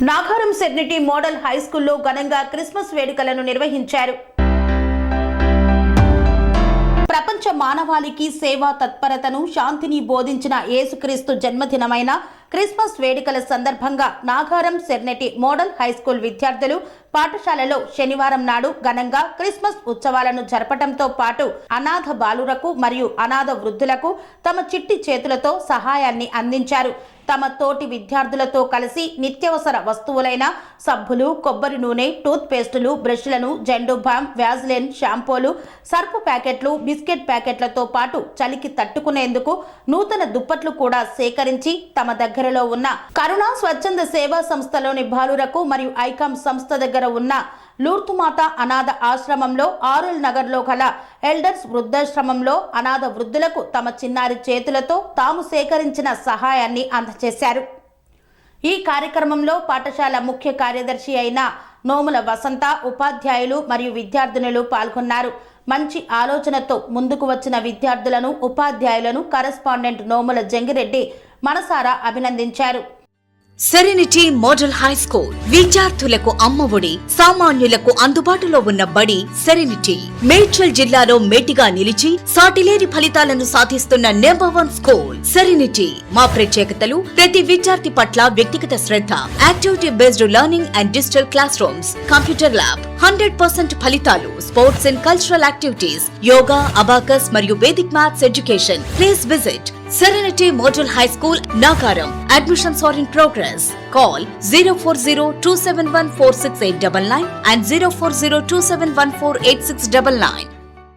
Nagaram సెర్నిటీ model high స్కూల్లో ఘనంగా Christmas వేడుకలను నిర్వహించారు. ప్రపంచ మానవాళికి సేవా తత్పరతను, శాంతిని బోధించిన యేసుక్రీస్తు జన్మదినమైన క్రిస్మస్ వేడుకల సందర్భంగా నాగారం సెర్నిటీ మోడల్ హై స్కూల్ విద్యార్థులు పాఠశాలలో శనివారం నాడు ఘనంగా క్రిస్మస్ ఉత్సవాలను జరపడంతో పాటు అనాథ బాలురకు మరియు అనాథ వృద్ధులకు తమ చిట్టి చేతులతో సహాయాన్ని అందించారు. తమ తోటి విద్యార్థులతో కలిసి నిత్యావసర వస్తువులైన సబ్బులు, కొబ్బరి నూనె, టూత్ పేస్టులు, బ్రష్లను, జెండు బామ్, వ్యాజ్లిన్, షాంపూలు, సర్పు ప్యాకెట్లు, బిస్కెట్ ప్యాకెట్లతో పాటు చలికి తట్టుకునేందుకు నూతన దుప్పట్లు కూడా సేకరించి తమ దగ్గరలో ఉన్న కరుణ స్వచ్ఛంద సేవా సంస్థలోని బాలురకు మరియు ఐకామ్ సంస్థ దగ్గర ఉన్న లూర్తుమాత అనాథ ఆశ్రమంలో, ఆరుల్ నగర్లో గల ఎల్డర్స్ వృద్ధాశ్రమంలో అనాథ వృద్ధులకు తమ చిన్నారి చేతులతో తాము సేకరించిన సహాయాన్ని అందజేశారు. ఈ కార్యక్రమంలో పాఠశాల ముఖ్య కార్యదర్శి అయిన నోముల వసంత, ఉపాధ్యాయులు మరియు విద్యార్థినులు పాల్గొన్నారు. మంచి ఆలోచనతో ముందుకు వచ్చిన విద్యార్థులను, ఉపాధ్యాయులను కరెస్పాండెంట్ నోముల జంగిరెడ్డి మనసారా అభినందించారు. సెరెనిటీ మోడల్ హై స్కూల్ విద్యార్థులకు అమ్మఒడి, సామాన్యులకు అందుబాటులో ఉన్న బడి సెరెనిటీ. మేడ్చల్ జిల్లాలో మేటిగా నిలిచి సాటిలేని ఫలితాలను సాధిస్తున్న నెంబర్ 1 స్కూల్ సెరెనిటీ. మా ప్రత్యేకతలు ప్రతి విద్యార్థి పట్ల వ్యక్తిగత శ్రద్ధ, activity based learning and digital classrooms, computer lab, 100% ఫలితాలు, sports and cultural activities, yoga, abacus మరియు Vedic maths education. Please visit Serenity Model High School, Nagaram. Admissions are in progress. Call 040-271-46899 and 040-271-48699.